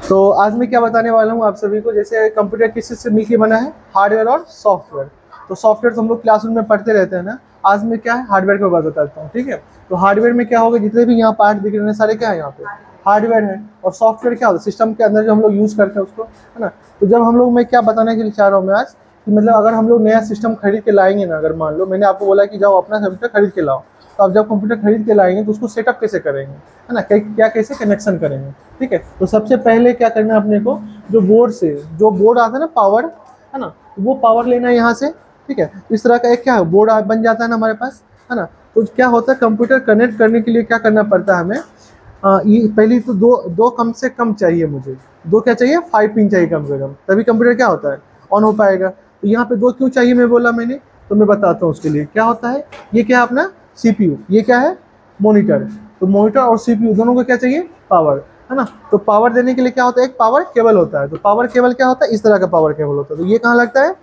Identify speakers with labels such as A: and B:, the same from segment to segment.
A: तो आज मैं क्या बताने वाला हूँ आप सभी को, जैसे कंप्यूटर किस चीज़ से मिलकर बना है, हार्डवेयर और सॉफ्टवेयर। तो सॉफ्टवेयर तो हम लोग क्लासरूम में पढ़ते रहते हैं ना, आज मैं क्या है हार्डवेयर के बारे में बताता हूँ, ठीक है। तो हार्डवेयर में क्या होगा, जितने भी यहाँ पार्ट दिख रहे हैं सारे क्या है यहाँ पे हार्डवेयर है। और सॉफ्टवेयर क्या होता है, सिस्टम के अंदर जो हम लोग यूज़ करते हैं उसको, है ना। तो जब हम लोग, मैं क्या बताने के लिए चाह रहा हूँ मैं आज, कि मतलब अगर हम लोग नया सिस्टम खरीद के लाएंगे ना, अगर मान लो मैंने आपको बोला कि जाओ अपना कंप्यूटर खरीद के लाओ, तो आप जब कंप्यूटर खरीद के लाएंगे तो उसको सेटअप कैसे करेंगे, है ना, क्या कैसे कनेक्शन करेंगे, ठीक है। तो सबसे पहले क्या करना है अपने को, जो बोर्ड से जो बोर्ड आता है ना पावर, है ना, वो पावर लेना है यहाँ से, ठीक है। इस तरह का एक क्या है बोर्ड बन जाता है ना हमारे पास, है ना। तो क्या होता है, कंप्यूटर कनेक्ट करने के लिए क्या करना पड़ता है हमें, ये पहली तो दो दो कम से कम चाहिए मुझे, दो क्या चाहिए, 5 पिन चाहिए कम से कम, तभी कंप्यूटर क्या होता है ऑन हो पाएगा। तो यहाँ पे दो क्यों चाहिए मैं बोला मैंने, तो मैं बताता हूँ उसके लिए क्या होता है। ये क्या है अपना CPU, ये क्या है मॉनिटर। तो मॉनिटर और CPU दोनों को क्या चाहिए, पावर, है ना। तो पावर देने के लिए क्या होता है, एक पावर केबल होता है। तो पावर केबल क्या होता है, इस तरह का पावर केबल होता है। तो ये कहाँ लगता है,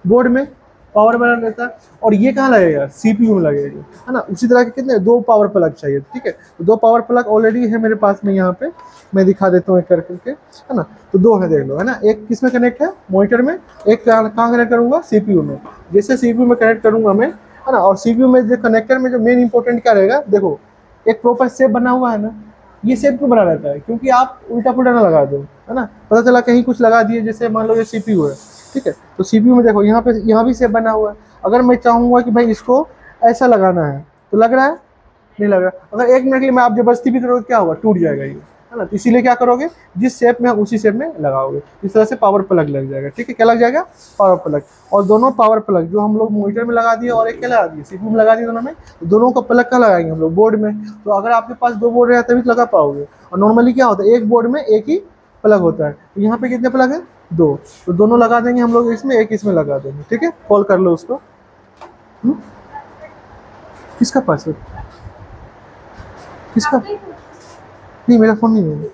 A: बोर्ड में पावर बना रहता है। और ये कहाँ लगेगा, CPU में लगेगा, है ना। उसी तरह के कितने दो पावर प्लग चाहिए, ठीक है। तो दो पावर प्लग ऑलरेडी है मेरे पास में, यहाँ पे मैं दिखा देता हूँ एक करके, है ना। तो दो है देख लो, है ना। एक किस में कनेक्ट है, मॉनिटर में। एक कहाँ कनेक्ट करूँगा, CPU में। जैसे CPU में कनेक्ट करूँगा मैं, है ना। और CPU में जो कनेक्टर में जो मेन इंपॉर्टेंट क्या रहेगा, देखो एक प्रॉपर शेप बना हुआ है ना। ये शेप क्यों बना रहता है, क्योंकि आप उल्टा पुल्टा ना लगा दो, है ना। पता चला कहीं कुछ लगा दिए, जैसे मान लो ये CPU है, ठीक है। तो CPU में देखो यहाँ भी शेप बना हुआ है। अगर मैं चाहूँगा कि भाई इसको ऐसा लगाना है, तो लग रहा है, नहीं लग रहा। अगर 1 मिनट के लिए मैं आप जबरदस्ती भी करोगे क्या होगा, टूट जाएगा ये, है ना। तो इसीलिए क्या करोगे, जिस शेप में उसी शेप में लगाओगे। इस तरह से पावर प्लग लग जाएगा, ठीक है। क्या लग जाएगा, पावर प्लग। और दोनों पावर प्लग जो हम लोग मॉनिटर में लगा दिए और एक क्या लगा दिए, CPU में लगा दिए दोनों में, तो दोनों का प्लग का लगाएंगे हम लोग, बोर्ड में। तो अगर आपके पास दो बोर्ड रहे तभी तो लगा पाओगे। और नॉर्मली क्या होता है, एक बोर्ड में एक ही प्लग होता है। तो यहाँ पे कितने प्लग है, दो। तो दोनों लगा देंगे हम लोग इसमें, एक इसमें लगा देंगे, ठीक है। कॉल कर लो उसको। किसका पासवर्ड, किसका, नहीं मेरा फोन नहीं है।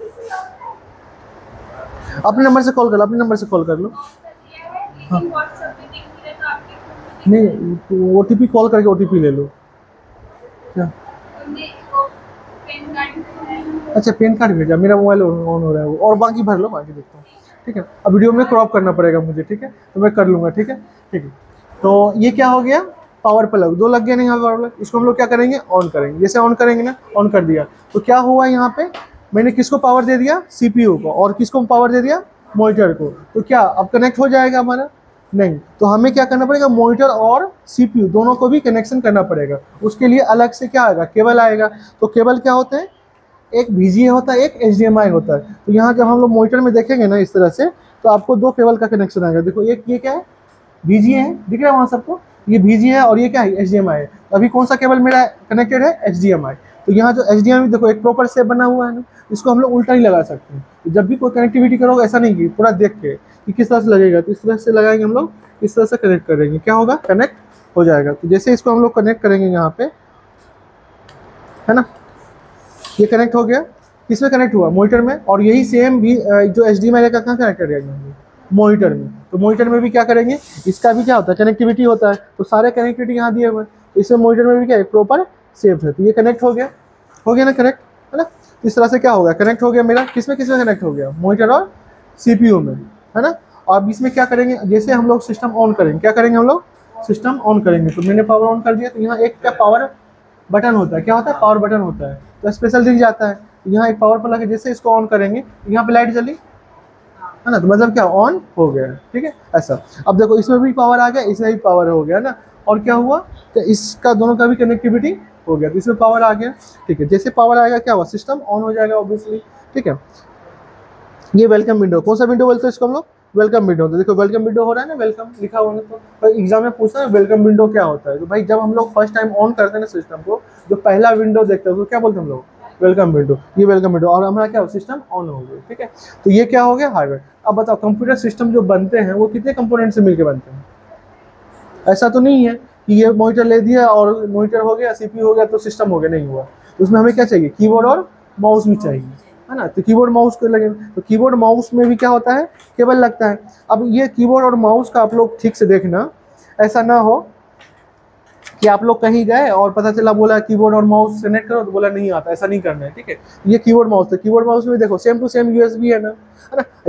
A: अपने नंबर से कॉल कर लो, अपने नंबर से कॉल कर लो। हाँ नहीं, OTP कॉल करके OTP ले लो। क्या, अच्छा पेन कार्ड भेजा, मेरा मोबाइल ऑन हो रहा है वो, और बाकी भर लो, बाकी देखता हूँ, ठीक है। अब वीडियो में क्रॉप करना पड़ेगा मुझे, ठीक है, तो मैं कर लूँगा, ठीक है, ठीक है। तो ये क्या हो गया, पावर प्लग दो लग गया ना यहाँ पावर प्लग। इसको हम लोग क्या करेंगे, ऑन करेंगे। जैसे ऑन करेंगे ना, ऑन कर दिया, तो क्या हुआ यहाँ पे, मैंने किसको पावर दे दिया, CPU को, और किसको पावर दे दिया, मॉनिटर को। तो क्या अब कनेक्ट हो जाएगा हमारा, नहीं। तो हमें क्या करना पड़ेगा, मॉनिटर और CPU दोनों को भी कनेक्शन करना पड़ेगा। उसके लिए अलग से क्या आएगा, केबल आएगा। तो केबल क्या होते हैं, एक VGA होता है, एक HDMI होता है। तो यहाँ जब हम लोग मॉनिटर में देखेंगे ना इस तरह से, तो आपको दो केबल का कनेक्शन आएगा। देखो एक ये क्या है, VGA है, दिख रहा है वहाँ सबको, ये VGA है, और ये क्या है, HDMI है। तो अभी कौन सा केबल मेरा कनेक्टेड है, HDMI। तो यहाँ जो HDMI देखो एक प्रॉपर शेप बना हुआ है ना, इसको हम लोग उल्टा ही लगा सकते हैं। तो जब भी कोई कनेक्टिविटी करोगे ऐसा नहीं कि पूरा देख के कि किस तरह से लगेगा, तो इस तरह से लगाएंगे हम लोग, इस तरह से कनेक्ट करेंगे, क्या होगा, कनेक्ट हो जाएगा। तो जैसे इसको हम लोग कनेक्ट करेंगे यहाँ पे, है ना, ये कनेक्ट हो गया। किसमें कनेक्ट हुआ, मॉनिटर में। और यही सेम भी जो HDMI का कहाँ कनेक्टेड रहेगा, मॉनिटर में। तो मॉनिटर में भी क्या करेंगे, इसका भी क्या होता है, कनेक्टिविटी होता है। तो सारे कनेक्टिविटी यहाँ दिए हुए हैं, तो इसमें मॉनिटर में भी क्या है, प्रॉपर सेफ है। तो ये कनेक्ट हो गया ना कनेक्ट, है ना। इस तरह से क्या होगा, कनेक्ट हो गया मेरा, किसमें किसमें कनेक्ट हो गया, मॉनिटर और CPU में, है ना। अब इसमें क्या करेंगे, जैसे हम लोग सिस्टम ऑन करेंगे, क्या करेंगे हम लोग, सिस्टम ऑन करेंगे। तो मैंने पावर ऑन कर दिया, तो यहाँ एक क्या पावर बटन होता है, क्या होता है, पावर बटन होता है। तो स्पेशल दिख जाता है, यहाँ एक पावर प्लग है, जैसे इसको ऑन करेंगे यहाँ पे लाइट जली, है ना। तो मतलब क्या, ऑन हो गया, ठीक है, ऐसा। अब देखो इसमें भी पावर आ गया, इसमें भी पावर हो गया ना। और क्या हुआ, तो इसका दोनों का भी कनेक्टिविटी हो गया, तो इसमें पावर आ गया, ठीक है। जैसे पावर आएगा क्या हुआ, सिस्टम ऑन हो जाएगा ऑब्वियसली, ठीक है। ये वेलकम विंडो, कौन सा विंडो बोलते हैं इसको हम लोग, वेलकम विंडो। तो देखो वेलकम विंडो हो रहा है ना, वेलकम लिखा हुआ है। तो एग्जाम में पूछता है वेलकम विंडो क्या होता है। तो भाई जब हम लोग फर्स्ट टाइम ऑन करते हैं ना सिस्टम को, जो पहला विंडो देखते हैं तो क्या बोलते हैं हम लोग, वेलकम विंडो। ये वेलकम विंडो, और हमारा क्या हो, सिस्टम ऑन हो गया, ठीक है। तो ये क्या हो गया, हार्डवेयर। अब बताओ कंप्यूटर सिस्टम जो बनते हैं वो कितने कंपोनेंट से मिलकर बनते हैं। ऐसा तो नहीं है कि ये मॉनिटर ले दिया और मॉनिटर हो गया, CPU हो गया तो सिस्टम हो गया, नहीं हुआ। तो उसमें हमें क्या चाहिए, कीबोर्ड और माउस भी चाहिए, है ना। तो कीबोर्ड माउस को लगे, तो कीबोर्ड माउस में भी क्या होता है, केबल लगता है। अब ये कीबोर्ड और माउस का आप लोग ठीक से देखना, ऐसा ना हो कि आप लोग कहीं गए और पता चला बोला कीबोर्ड और माउस कनेक्ट करो, तो बोला नहीं आता, ऐसा नहीं करना है, ठीक है। ये कीबोर्ड माउस है, कीबोर्ड माउस में देखो सेम टू सेम यूएसबी है ना।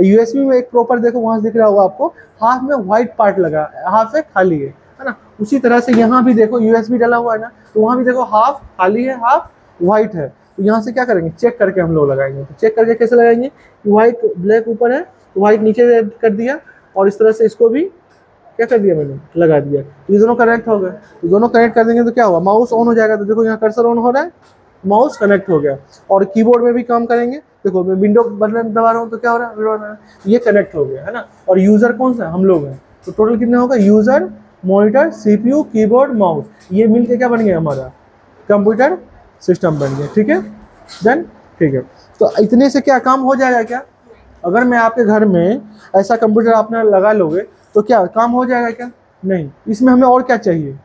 A: यूएसबी में एक प्रॉपर देखो वहां से दिख रहा होगा आपको, हाफ में व्हाइट पार्ट लगा, हाफ है खाली है ना। उसी तरह से यहाँ भी देखो यूएसबी डला हुआ है ना, तो वहाँ भी देखो हाफ खाली है, हाफ व्हाइट है। तो यहाँ से क्या करेंगे, चेक करके हम लोग लगाएंगे। तो चेक करके कैसे लगाएंगे, व्हाइट ब्लैक ऊपर है, व्हाइट नीचे कर दिया, और इस तरह से इसको भी क्या कर दिया मैंने, लगा दिया। ये दोनों कनेक्ट हो गए। तो दोनों कनेक्ट कर देंगे तो क्या हुआ, माउस ऑन हो जाएगा। तो देखो यहाँ कर्सर ऑन हो रहा है, माउस कनेक्ट हो गया। और कीबोर्ड में भी काम करेंगे, देखो मैं विंडो बटन दबा रहा हूँ तो क्या हो रहा है, ये कनेक्ट हो गया है ना। और यूजर कौन सा, हम लोग हैं। तो टोटल कितना होगा, user, monitor, CPU, keyboard, mouse, ये मिलके क्या बन गया, हमारा कंप्यूटर सिस्टम बन गया, ठीक है। देन ठीक है, तो इतने से क्या काम हो जाएगा क्या। अगर मैं आपके घर में ऐसा कंप्यूटर आपने लगा लोगे तो क्या काम हो जाएगा क्या, नहीं। इसमें हमें और क्या चाहिए,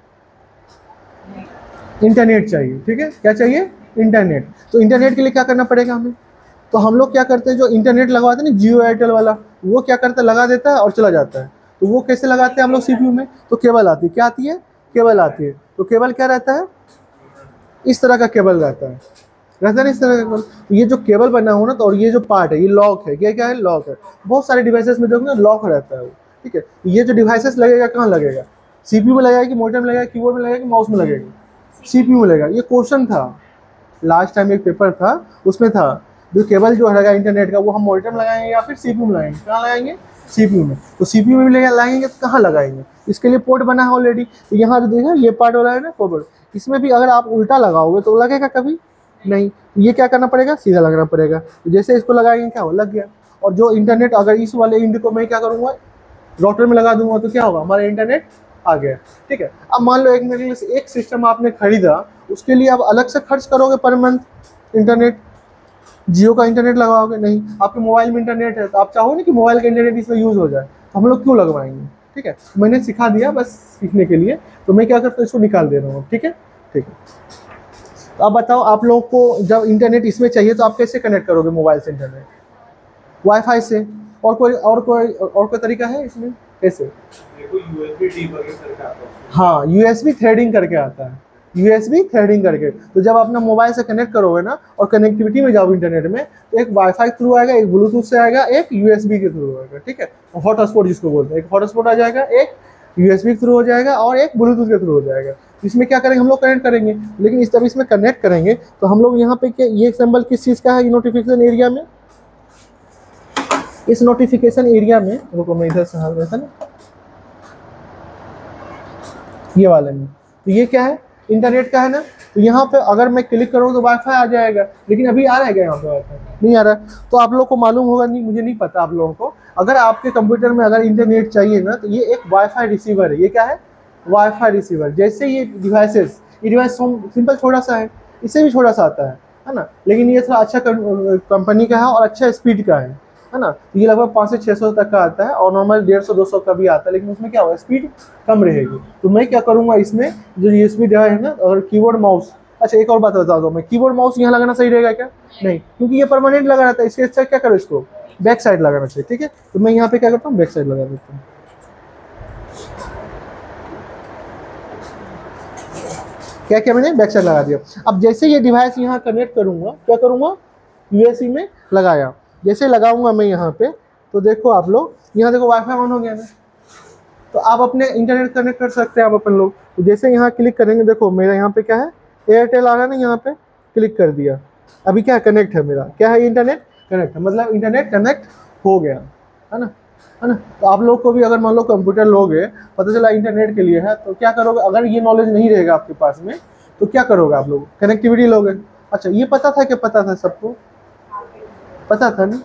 A: इंटरनेट चाहिए, ठीक है। क्या चाहिए, इंटरनेट। तो इंटरनेट के लिए क्या करना पड़ेगा हमें, तो हम लोग क्या करते हैं, जो इंटरनेट लगवाते हैं ना जियो एयरटेल वाला, वो क्या करता है, लगा देता है और चला जाता है। तो वो कैसे लगाते हैं हम लोग सीपीयू में, तो केबल आती है, क्या आती है, केबल आती है। तो केबल क्या रहता है, इस तरह का केबल रहता है ना, इस तरह का केबल। तो ये जो केबल बना हुआ ना, तो और ये जो पार्ट है ये लॉक है, ये क्या है, लॉक है। बहुत सारे डिवाइसेस में देखो ना लॉक रहता है वो, ठीक है। ये जो डिवाइसेस लगेगा कहाँ लगेगा, सीपीयू में लगेगा कि मॉनिटर में लगेगा, कीबोर्ड में लगेगा कि माउस में लगेगा, सीपीयू में लगेगा। ये क्वेश्चन था लास्ट टाइम, एक पेपर था उसमें था, जो केबल जो रहेगा इंटरनेट का वो हम मॉनिटर में लगाएंगे या फिर सीपीयू में लगाएंगे, कहाँ लगाएंगे, सीपीयू में। तो सीपीयू में भी लगाएंगे तो कहाँ लगाएंगे, इसके लिए पोर्ट बना है ऑलरेडी। तो यहाँ जो देखा ये पार्ट वाला है ना पोर्ट, इसमें भी अगर आप उल्टा लगाओगे तो लगेगा कभी नहीं। ये क्या करना पड़ेगा, सीधा लगाना पड़ेगा। तो जैसे इसको लगाएंगे क्या हो, लग गया। और जो इंटरनेट अगर इस वाले इंड को मैं क्या करूँगा, राउटर में लगा दूंगा, तो क्या होगा, हमारा इंटरनेट आ गया, ठीक है। अब मान लो एक सिस्टम आपने खरीदा, उसके लिए आप अलग से खर्च करोगे पर मंथ इंटरनेट, जियो का इंटरनेट लगाओगे नहीं। आपके मोबाइल में इंटरनेट है तो आप चाहो ना कि मोबाइल का इंटरनेट इसमें यूज़ हो जाए, तो हम लोग क्यों लगवाएंगे, ठीक है। मैंने सिखा दिया बस सीखने के लिए, तो मैं क्या करता हूँ, इसको निकाल दे रहा हूँ, ठीक है, ठीक है। तो अब बताओ, आप लोगों को जब इंटरनेट इसमें चाहिए तो आप कैसे कनेक्ट करोगे मोबाइल से इंटरनेट, वाईफाई से। और कोई तरीका है इसमें, कैसे, हाँ यूएसबी थ्रेडिंग करके आता है, यूएसबी थ्रेडिंग करके। तो जब अपना मोबाइल से कनेक्ट करोगे ना और कनेक्टिविटी में जाओ इंटरनेट में, तो एक वाईफाई थ्रू आएगा, एक ब्लूटूथ से आएगा, एक यूएसबी के थ्रू आएगा, ठीक है। हॉटस्पॉट जिसको बोलते हैं, एक हॉटस्पॉट आ जाएगा, एक यूएसबी के थ्रू हो जाएगा और एक ब्लूटूथ के थ्रू हो जाएगा। इसमें क्या करेंगे हम लोग, कनेक्ट करेंगे। लेकिन जब इसमें कनेक्ट करेंगे तो हम लोग यहाँ पे ये सिंबल किस चीज़ का है, नोटिफिकेशन एरिया में, इस नोटिफिकेशन एरिया में, रुको मैं इधर से हाँ वैसा ना, ये वाले में। तो ये क्या है, इंटरनेट का है ना। तो यहाँ पे अगर मैं क्लिक करूँ तो वाईफाई आ जाएगा, लेकिन अभी आ रहा है क्या यहाँ पे, वाईफाई नहीं आ रहा है। तो आप लोग को मालूम होगा, नहीं मुझे नहीं पता आप लोगों को, अगर आपके कंप्यूटर में अगर इंटरनेट चाहिए ना, तो ये एक वाईफाई रिसीवर है। ये क्या है, वाईफाई रिसीवर। जैसे ये डिवाइसेस, ये डिवाइस सिंपल छोटा सा है, इससे भी छोटा सा आता है ना, लेकिन ये थोड़ा अच्छा कंपनी का है और अच्छा स्पीड का है ना। ये लगभग 500 से 600 तक का आता है और नॉर्मल 150-200 का भी आता है, लेकिन उसमें क्या होगा, स्पीड कम रहेगी। तो मैं क्या करूँगा, इसमें जो ये स्पीड है ना, और कीबोर्ड माउस, अच्छा एक और बात बता दो, मैं कीबोर्ड माउस यहाँ लगाना सही रहेगा क्या, नहीं, क्योंकि ये परमानेंट लगा रहता है। इसके अच्छा क्या करो, इसको बैक साइड लगाना चाहिए, ठीक है। तो मैं यहाँ पे क्या करता हूँ, बैक साइड लगा देता हूँ। क्या क्या मैंने बैक साइड लगा दिया। अब जैसे ये डिवाइस यहाँ कनेक्ट करूँगा, क्या करूँगा, यूएसबी में लगाया, जैसे लगाऊंगा मैं यहाँ पे, तो देखो आप लोग, यहाँ देखो वाईफाई ऑन हो गया ना। तो आप अपने इंटरनेट कनेक्ट कर सकते हैं आप अपन लोग। तो जैसे यहाँ क्लिक करेंगे, देखो मेरा यहाँ पे क्या है, एयरटेल आ रहा है ना, यहाँ पे क्लिक कर दिया, अभी क्या कनेक्ट है, मेरा क्या है, इंटरनेट कनेक्ट है, मतलब इंटरनेट कनेक्ट हो गया, है ना, है ना। तो आप लोग को भी अगर मान लो कंप्यूटर लोगे, पता चला इंटरनेट के लिए है, तो क्या करोगे, अगर ये नॉलेज नहीं रहेगा आपके पास में, तो क्या करोगे आप लोग, कनेक्टिविटी लोगे। अच्छा ये पता था, क्या पता था सबको, पता था ना,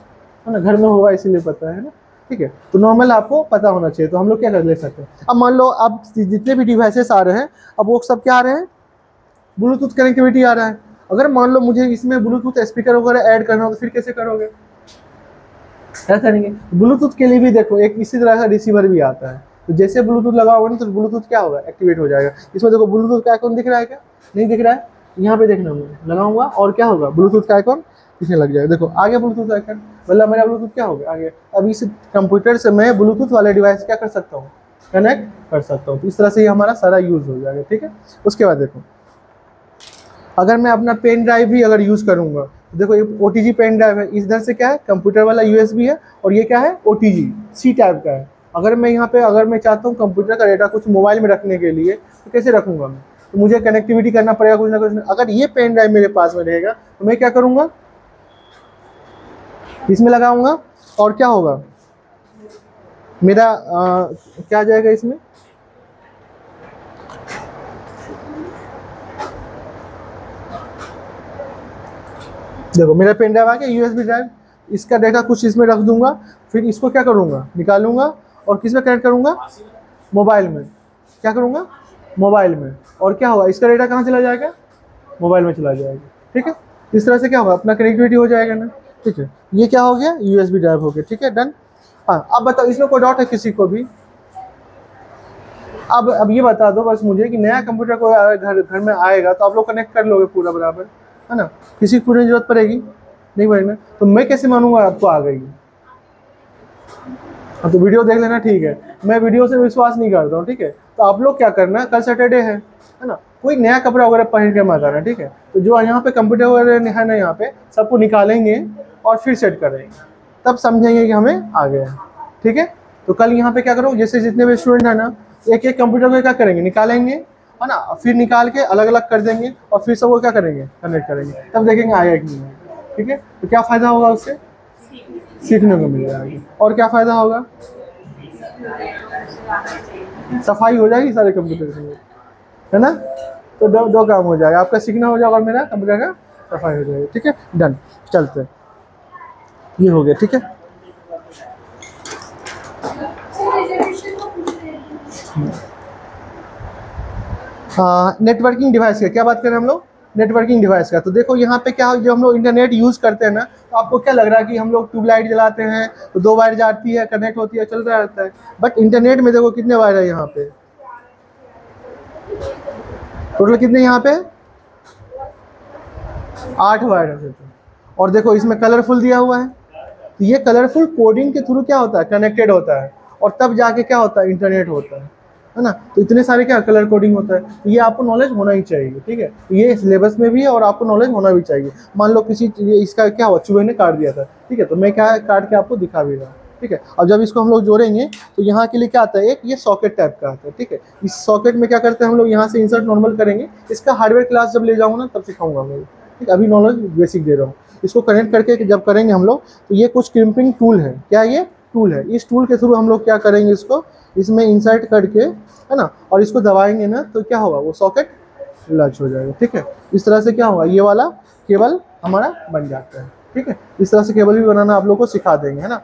A: है ना, घर में होगा इसीलिए पता है ना, ठीक है। तो नॉर्मल आपको पता होना चाहिए। तो हम लोग क्या कर ले सकते हैं, अब मान लो अब जितने भी डिवाइसेस आ रहे हैं, अब वो सब क्या आ रहे हैं, ब्लूटूथ कनेक्टिविटी आ रहा है। अगर मान लो मुझे इसमें ब्लूटूथ स्पीकर वगैरह ऐड करना हो, तो फिर कैसे करोगे, ऐसा करेंगे। ब्लूटूथ के लिए भी देखो एक इसी तरह का रिसीवर भी आता है। तो जैसे ब्लूटूथ लगाओगे ना, तो ब्लूटूथ क्या होगा, एक्टिवेट हो जाएगा। इसमें देखो ब्लूटूथ का आइकॉन दिख रहा है क्या, नहीं दिख रहा है, यहाँ पे देखना, मैं लगाऊंगा और क्या होगा, ब्लूटूथ का आइकॉन पीछे लग जाएगा। देखो आगे ब्लूटूथ आइकन, मतलब मेरा ब्लूटूथ क्या हो गया, आगे। अब इस कंप्यूटर से मैं ब्लूटूथ वाले डिवाइस क्या कर सकता हूँ, कनेक्ट कर सकता हूँ। तो इस तरह से ये हमारा सारा यूज़ हो जाएगा, ठीक है। उसके बाद देखो, अगर मैं अपना पेन ड्राइव भी अगर यूज़ करूँगा तो देखो, ये OTG पेन ड्राइव है, इधर से क्या है कंप्यूटर वाला USB है, और ये क्या है OTG C टाइप का है। अगर मैं यहाँ पे अगर मैं चाहता हूँ कंप्यूटर का डेटा कुछ मोबाइल में रखने के लिए, तो कैसे रखूँगा मैं? तो मुझे कनेक्टिविटी करना पड़ेगा कुछ ना कुछ। अगर ये पेन ड्राइव मेरे पास में रहेगा तो मैं क्या करूँगा, इसमें लगाऊंगा, और क्या होगा मेरा क्या आ जाएगा इसमें, देखो मेरा पेन ड्राइव आ गया, USB ड्राइव, इसका डेटा कुछ इसमें रख दूंगा, फिर इसको क्या करूंगा, निकालूंगा और किस में कनेक्ट करूंगा, मोबाइल में। क्या करूंगा, मोबाइल में। और क्या होगा, इसका डेटा कहाँ चला जाएगा, मोबाइल में चला जाएगा, ठीक है। इस तरह से क्या होगा, अपना कनेक्टिविटी हो जाएगा ना, ठीक है। ये क्या हो गया, USB ड्राइव हो गया, ठीक है, डन। हाँ, अब बताओ इसमें कोई डाउट है किसी को भी? अब ये बता दो बस मुझे कि नया कंप्यूटर को घर में आएगा तो आप लोग कनेक्ट कर लोगे पूरा बराबर, है ना? किसी को पूरी जरूरत पड़ेगी नहीं पड़ेगी, तो मैं कैसे मानूंगा आपको आ गई? तो वीडियो देख लेना, ठीक है। मैं वीडियो से विश्वास नहीं करता हूँ, ठीक है। तो आप लोग क्या करना, कल सैटरडे है ना, कोई नया कपड़ा वगैरह पहन के मत आना, ठीक है। तो जो यहाँ पे कंप्यूटर वगैरह है ना, यहाँ पे सबको निकालेंगे और फिर सेट करेंगे, तब समझेंगे कि हमें आ गया, ठीक है। तो कल यहाँ पे क्या करो, जैसे जितने भी स्टूडेंट है ना, एक एक कंप्यूटर को क्या करेंगे, निकालेंगे, है ना, फिर निकाल के अलग अलग कर देंगे और फिर सबको क्या करेंगे, कनेक्ट करेंगे, तब देखेंगे आया कि नहीं आया, ठीक है। तो क्या फ़ायदा होगा उससे, सीखने को मिल जाएगा। और क्या फ़ायदा होगा, सफाई हो जाएगी सारे कंप्यूटर की, है ना। तो दो काम हो जाएगा, आपका सीखना हो जाएगा और मेरा कंप्यूटर का सफाई हो जाएगी, ठीक है, डन। चलते हैं, ये हो गया, ठीक है। नेटवर्किंग डिवाइस का क्या बात करें हम लोग, नेटवर्किंग डिवाइस का। तो देखो यहाँ पे क्या, जो हम लोग इंटरनेट यूज़ करते हैं ना, तो आपको क्या लग रहा है कि हम लोग ट्यूबलाइट जलाते हैं तो 2 वायर जाती है, कनेक्ट होती है, चल रहा रहता है। बट इंटरनेट में देखो कितने वायर है यहाँ पे, टोटल कितने यहाँ पे, 8 वायर है सोचो। और देखो इसमें कलरफुल दिया हुआ है, तो ये कलरफुल कोडिंग के थ्रू क्या होता है, कनेक्टेड होता है, और तब जाके क्या होता है, इंटरनेट होता है ना। तो इतने सारे क्या कलर कोडिंग होता है, तो ये आपको नॉलेज होना ही चाहिए, ठीक है। तो ये सिलेबस में भी है और आपको नॉलेज होना भी चाहिए। मान लो किसी इसका क्या हुआ, चूहे ने काट दिया था, ठीक है, तो मैं क्या काट के आपको दिखा भी रहा हूँ, ठीक है। अब जब इसको हम लोग जोड़ेंगे तो यहाँ के लिए क्या आता है, एक ये सॉकेट टाइप का आता है, ठीक है। इस सॉकेट में क्या करते हैं हम लोग, यहाँ से इंसर्ट नॉर्मल करेंगे। इसका हार्डवेयर क्लास जब ले जाऊँगा ना तब सिखाऊंगा मैं, ठीक है, अभी नॉलेज बेसिक दे रहा हूँ। इसको कनेक्ट करके जब करेंगे हम लोग, तो ये कुछ क्रिम्पिंग टूल है, क्या ये टूल है, इस टूल के थ्रू हम लोग क्या करेंगे, इसको इसमें इंसर्ट करके, है ना, और इसको दबाएंगे ना, तो क्या होगा, वो सॉकेट लच हो जाएगा, ठीक है। इस तरह से क्या होगा, ये वाला केबल हमारा बन जाता है, ठीक है। इस तरह से केबल भी बनाना आप लोग को सिखा देंगे, है ना।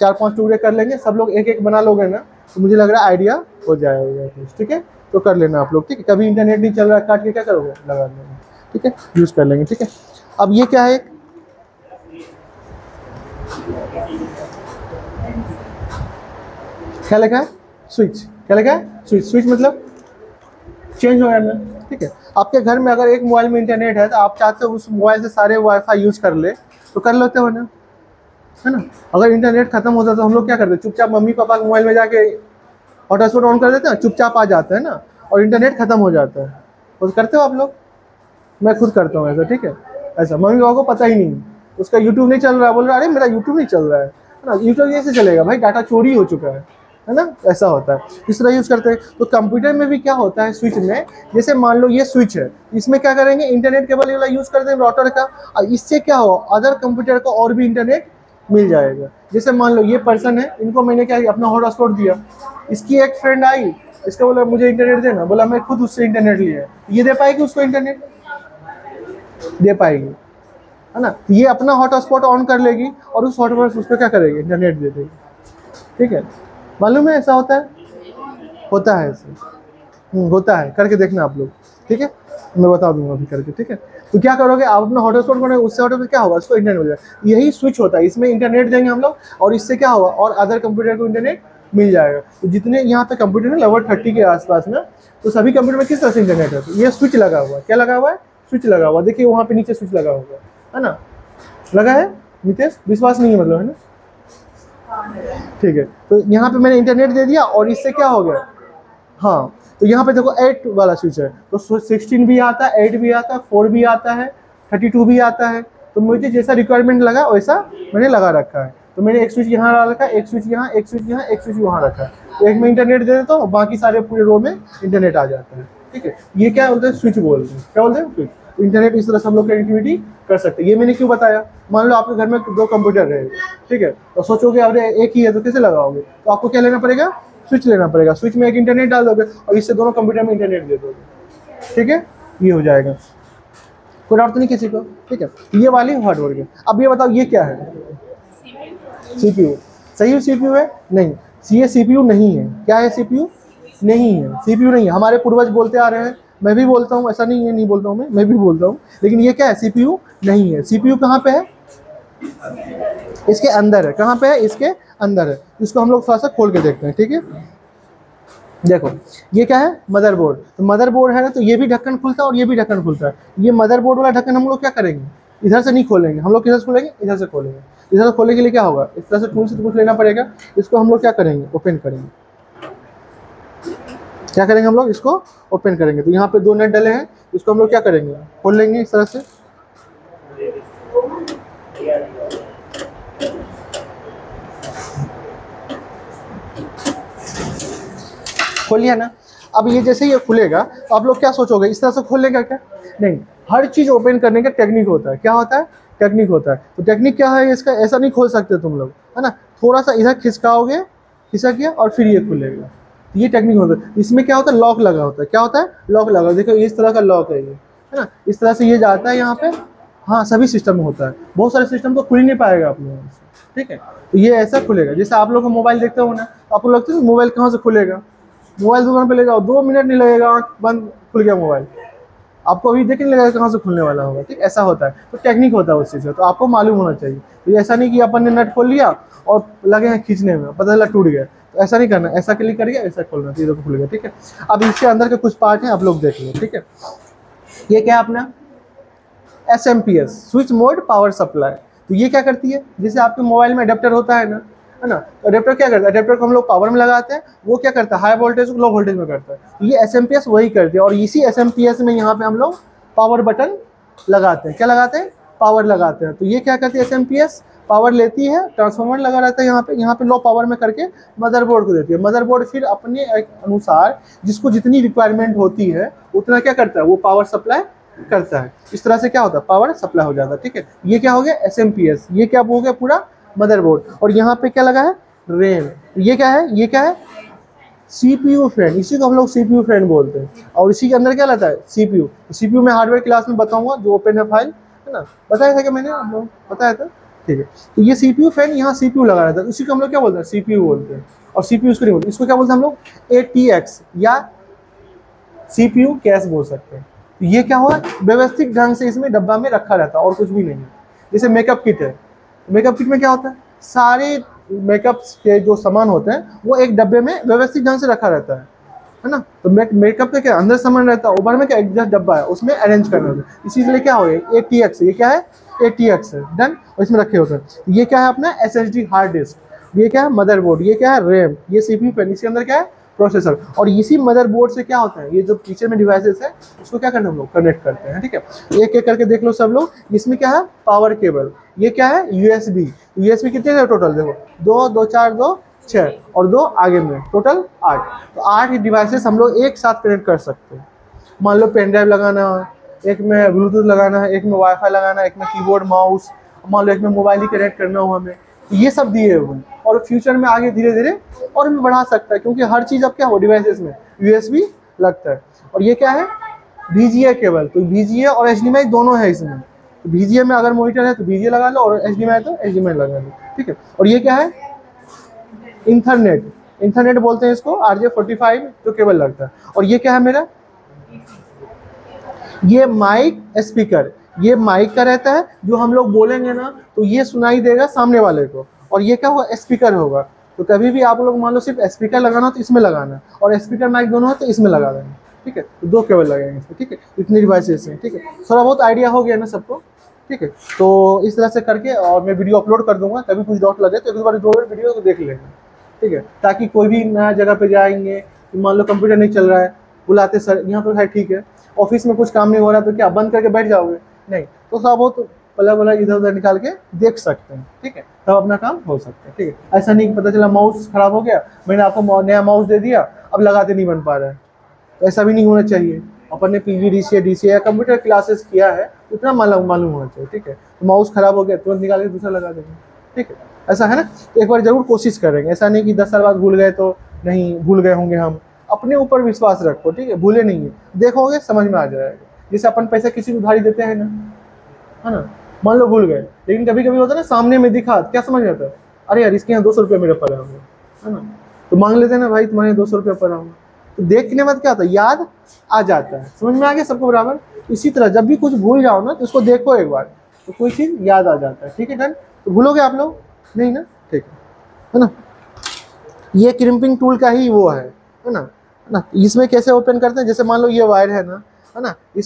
A: 4-5 टुकड़े कर लेंगे, सब लोग एक एक बना लोगे ना, तो मुझे लग रहा है आइडिया हो जाएगा, ठीक है। तो कर लेना आप लोग, ठीक है। कभी इंटरनेट नहीं चल रहा, काट के क्या करोगे, लगा लेंगे, ठीक है, यूज़ कर लेंगे, ठीक है। अब ये क्या है, क्या लिखा है, स्विच, क्या लिखा है, स्विच। स्विच मतलब चेंज हो जाना, ठीक है। आपके घर में अगर एक मोबाइल में इंटरनेट है तो आप चाहते हो उस मोबाइल से सारे वाईफाई यूज़ कर ले, तो कर लेते हो ना, है ना। अगर इंटरनेट खत्म होता तो हम लोग क्या करते, चुपचाप मम्मी पापा के मोबाइल में जाके हॉटस्पॉट ऑन कर देते हैं, चुपचाप आ जाता है ना, और इंटरनेट खत्म हो जाता है। तो करते हो आप लोग, मैं खुद करता हूँ ऐसा, ठीक है। ऐसा मम्मी पापा को पता ही नहीं, उसका यूट्यूब नहीं चल रहा, बोल रहा अरे मेरा यूट्यूब नहीं चल रहा है ना, यूट्यूब कैसे चलेगा भाई, डाटा चोरी हो चुका है ना, ऐसा होता है। इस तरह यूज़ करते हैं। तो कंप्यूटर में भी क्या होता है, स्विच में, जैसे मान लो ये स्विच है, इसमें क्या करेंगे, इंटरनेट केबल वाला यूज़ करते हैं राउटर का, और इससे क्या हो, अदर कंप्यूटर को और भी इंटरनेट मिल जाएगा। जैसे मान लो ये पर्सन है, इनको मैंने क्या किया, अपना हॉटस्पॉट दिया, इसकी एक फ्रेंड आई, इसका बोला मुझे इंटरनेट देना, बोला मैं खुद उससे इंटरनेट लिया, ये दे पाएगी उसको इंटरनेट, दे पाएगी, है ना। ये अपना हॉटस्पॉट ऑन कर लेगी और उस हॉटस्पॉट उसको क्या करेगी, इंटरनेट दे देगी, ठीक है। मालूम है ऐसा होता है, होता है ऐसे, होता है, करके देखना आप लोग, ठीक है, मैं बता दूंगा अभी करके, ठीक है। तो क्या करोगे, आप अपना हॉटस्पॉट करोगे, उससे हॉटस्पॉट क्या होगा, उसको इंटरनेट हो जाएगा। यही स्विच होता है, इसमें इंटरनेट देंगे हम लोग, और इससे क्या होगा, और अदर कंप्यूटर को इंटरनेट मिल जाएगा। तो जितने यहाँ पे कंप्यूटर है लगभग 30 के आसपास में, तो सभी कंप्यूटर में किस तरह से इंटरनेट है, तो ये स्विच लगा हुआ है, क्या लगा हुआ है, स्विच लगा हुआ, देखिए वहाँ पे नीचे स्विच लगा हुआ है ना, लगा है नितेश, विश्वास नहीं है मतलब, है ना, ठीक है, तो यहाँ पे मैंने इंटरनेट दे दिया और इससे क्या हो गया, हाँ तो यहाँ पे देखो 8 वाला स्विच है, तो 16 भी आता है, 8 भी आता है, 4 भी आता है, 32 भी आता है। तो मुझे जैसा रिक्वायरमेंट लगा वैसा मैंने लगा रखा है। तो मैंने एक स्विच यहाँ लगा रखा है, एक स्विच यहाँ, एक स्विच यहाँ, एक स्विच वहाँ रखा है। एक में इंटरनेट दे देता हूँ, बाकी सारे पूरे रो में इंटरनेट आ जाता है। ठीक है, ये क्या बोलते हैं, स्विच बोलते हैं। क्या बोलते हैं, स्विच। इंटरनेट इस तरह से हम लोग कनेक्टिविटी कर सकते हैं। ये मैंने क्यों बताया, मान लो आपके घर में 2 कंप्यूटर रहे, ठीक है, तो सोचोगे अरे एक ही है तो कैसे लगाओगे, तो आपको क्या लेना पड़ेगा, स्विच लेना पड़ेगा। स्विच में एक इंटरनेट डाल दोगे और इससे दोनों कंप्यूटर में इंटरनेट दे दोगे। ठीक है, ये हो जाएगा, कोई डाउट तो नहीं किसी को। ठीक है, ये वाली हार्डवेयर है। अब ये बताओ ये क्या है, सीपीयू। सही सीपीयू है? नहीं, ये सीपीयू नहीं है। क्या है, सीपीयू नहीं है, सीपीयू नहीं है। हमारे पूर्वज बोलते आ रहे हैं, मैं भी बोलता हूँ, ऐसा नहीं है नहीं बोलता हूँ, मैं भी बोलता हूँ, लेकिन ये क्या है, सीपीयू नहीं है। सीपीयू कहाँ पे है, इसके अंदर है। कहाँ पे है, इसके अंदर है। इसको हम लोग थोड़ा सा खोल के देखते हैं। ठीक है, देखो ये क्या है, मदरबोर्ड। तो मदरबोर्ड है ना, तो ये भी ढक्कन खुलता है और ये भी ढक्कन खुलता है। ये मदरबोर्ड वाला ढक्कन हम लोग क्या करेंगे, इधर से नहीं खोलेंगे, हम लोग किधर से खोलेंगे, इधर से खोलेंगे। इधर से खोलने के लिए क्या होगा, इस तरह से टूल से कुछ लेना पड़ेगा। इसको हम लोग क्या करेंगे, ओपन करेंगे। क्या करेंगे हम लोग, इसको ओपन करेंगे। तो यहाँ पे 2 नट डले हैं, इसको हम लोग क्या करेंगे, खोल लेंगे इस तरह से। खोल लिया ना। अब ये जैसे ये खुलेगा तो आप लोग क्या सोचोगे, इस तरह से खोलेगा क्या, नहीं। हर चीज़ ओपन करने का टेक्निक होता है। क्या होता है, टेक्निक होता है। तो टेक्निक क्या है इसका, ऐसा नहीं खोल सकते तुम लोग, है ना। थोड़ा सा इधर खिसकाओगे, खिसक गया और फिर ये खुलेगा। तो ये टेक्निक होता है। इसमें क्या होता है, लॉक लगा होता है। क्या होता है, लॉक लगा। देखो इस तरह का लॉक है ये, है ना। इस तरह से ये जाता है यहाँ पे। हाँ, सभी सिस्टम में होता है। बहुत सारे सिस्टम तो खुल ही नहीं पाएगा आप लोगों से। ठीक है, तो ये ऐसा खुलेगा। जैसे आप लोग मोबाइल देखते हो ना, तो आपको लगता है मोबाइल कहाँ से खुलेगा, मोबाइल दुकान पे ले जाओ, 2 मिनट नहीं लगेगा, आँख बंद, खुल गया मोबाइल। आपको अभी देखने लगेगा कहाँ से खुलने वाला होगा। ठीक, ऐसा होता है। तो टेक्निक होता है उस चीज़ का, तो आपको मालूम होना चाहिए। तो ऐसा नहीं कि अपन ने नट खोल लिया और लगे हैं खींचने में, पता चला टूट गया। तो ऐसा नहीं करना, ऐसा क्लिक करिए, ऐसा खोलना, चीज़ों को खुल गया। ठीक है, अब इसके अंदर के कुछ पार्ट हैं, आप लोग देख लो। ठीक है, ये क्या है अपना SMPS, switch mode power supply. तो ये क्या करती है, जैसे आपके मोबाइल में अडेप्टर होता है ना, है ना। तो अडेप्टर क्या करता है, अडेप्टर को हम लोग पावर में लगाते हैं, वो क्या करता है, हाई वोल्टेज को लो वोल्टेज में करता है। तो ये SMPS वही करती है। और इसी SMPS में यहाँ पे हम लोग पावर बटन लगाते हैं। क्या लगाते हैं, पावर लगाते हैं। तो ये क्या करती है, SMPS पावर लेती है, ट्रांसफार्मर लगा रहता है यहाँ पे लो पावर में करके मदरबोर्ड को देती है। मदरबोर्ड फिर अपने अनुसार जिसको जितनी रिक्वायरमेंट होती है उतना क्या करता है, वो पावर सप्लाई करता है। इस तरह से क्या होता है, पावर सप्लाई हो जाता है। ठीक है, ये क्या हो गया, SMPS। ये क्या हो गया, पूरा मदरबोर्ड। और यहाँ पे क्या लगा है, रैम। ये क्या है, ये क्या है, CPU फ्रेंड। इसी को हम लोग CPU फ्रेंड बोलते हैं। और इसी के अंदर क्या रहता है, CPU। CPU में हार्डवेयर क्लास में बताऊंगा, जो ओपन है फाइल, है ना, बताया था कि मैंने, आप लोग बताया था। ठीक है, तो ये CPU फ्रेंड, यहाँ CPU लगा रहता है। इसी को हम लोग क्या बोलते हैं, CPU बोलते हैं। और CPU इसको नहीं बोलते, इसको क्या बोलते हैं हम लोग, ATX या CPU कैश बोल सकते हैं। तो ये क्या हुआ, व्यवस्थित ढंग से इसमें डब्बा में रखा रहता है और कुछ भी नहीं है। जैसे मेकअप किट है, मेकअप किट में क्या होता है, सारे मेकअप के जो सामान होते हैं वो एक डब्बे में व्यवस्थित ढंग से रखा रहता है ना। तो मेकअप का क्या अंदर सामान रहता है, ऊपर में क्या एक जस्ट डब्बा है, उसमें अरेंज करना होता है। इसीलिए क्या हो गया, ATX। ये क्या है, ATX है, डन। और इसमें रखे होते हैं। ये क्या है अपना SSD हार्ड डिस्क। ये क्या है, मदरबोर्ड। ये क्या है, रैम। ये CPU पेन। इसके अंदर क्या है, प्रोसेसर। और इसी मदरबोर्ड से क्या होता है, ये जो पीछे में डिवाइसेस है उसको क्या करना हम लोग कनेक्ट करते हैं। ठीक है, एक एक करके देख लो सब लोग। इसमें क्या है, पावर केबल। ये क्या है, USB। USB कितने हैं टोटल, देखो 2 2 4 2 6 और 2 आगे में, टोटल 8। तो 8 डिवाइसेस हम लोग एक साथ कनेक्ट कर सकते हैं। मान लो पेन ड्राइव लगाना है, एक में ब्लूटूथ लगाना है, एक में वाईफाई लगाना है, एक में कीबोर्ड माउस, मान लो एक में मोबाइल ही कनेक्ट करना हो हमें। तो ये सब दिए हुए हैं। और फ्यूचर में आगे धीरे धीरे और भी बढ़ा सकता है, क्योंकि हर चीज़ अब क्या हो, डिवाइसेस में USB लगता है। और ये क्या है, VGA केबल। तो VGA और HDMI दोनों है इसमें। तो VGA में अगर मॉनिटर है तो VGA लगा लो, और HDMI तो HDMI लगा लो। ठीक है, और ये क्या है, इंटरनेट। इंटरनेट बोलते हैं इसको, RJ45 जो केबल लगता है। और ये क्या है मेरा, ये माइक स्पीकर। ये माइक का रहता है, जो हम लोग बोलेंगे ना तो ये सुनाई देगा सामने वाले को। और ये क्या होगा, स्पीकर होगा। तो कभी भी आप लोग मान लो सिर्फ स्पीकर लगाना हो तो इसमें लगाना, और स्पीकर माइक दोनों हो तो इसमें लगा देंगे। ठीक है, तो 2 केबल लगेंगे इसमें। ठीक है, इतनी डिवाइसेस हैं। ठीक है, थोड़ा बहुत आइडिया हो गया ना सबको। ठीक है। तो इस तरह से करके और मैं वीडियो अपलोड कर दूंगा, कभी कुछ डाउट लगे तो एक बार 2 बार वीडियो को देख लेना, ठीक है, ताकि कोई भी नया जगह पे जाएंगे, मान लो कंप्यूटर नहीं चल रहा है, बुलाते सर यहाँ पर है, ठीक है, ऑफिस में कुछ काम नहीं हो रहा तो क्या बंद करके बैठ जाओगे, नहीं, तो थोड़ा बहुत प्लग वलग इधर उधर निकाल के देख सकते हैं, ठीक है, तब अपना काम हो सकता है, ठीक है। ऐसा नहीं पता चला माउस खराब हो गया, मैंने आपको नया माउस दे दिया, अब लगाते नहीं बन पा रहा है, तो ऐसा भी नहीं होना चाहिए। अपन ने PGDCA DCA या कंप्यूटर क्लासेस किया है, उतना मालूम होना चाहिए, ठीक है। तो माउस खराब हो गया तुरंत निकाल के दूसरा लगा देंगे, ठीक है, ऐसा है ना। तो एक बार जरूर कोशिश करेंगे, ऐसा नहीं कि 10 साल बाद भूल गए तो नहीं, भूल गए होंगे हम, अपने ऊपर विश्वास रखो, ठीक है, भूले नहीं है, देखोगे समझ में आ जाएगा। जैसे अपन पैसा किसी को उधारी देते हैं ना, है ना, मान लो भूल गए, लेकिन कभी कभी होता है ना, सामने में दिखा, क्या समझ आता है, अरे यार इसके यहाँ 200 रुपया मेरा पड़ा हुआ है ना, तो मांग लेते हैं ना, भाई तुम्हारे 200 रुपया पड़ा हुआ, तो देखने के बाद क्या होता है, याद आ जाता है, समझ में आ गया सबको बराबर। इसी तरह जब भी कुछ भूल जाओ ना, तो उसको देखो एक बार, तो कोई चीज़ याद आ जाता है, ठीक है डन। तो भूलोगे आप लोग नहीं ना, ठीक है ना। ये क्रिम्पिंग टूल का ही वो है ना, इसमें कैसे ओपन करते हैं, जैसे मान लो ये वायर है ना, है ना, इस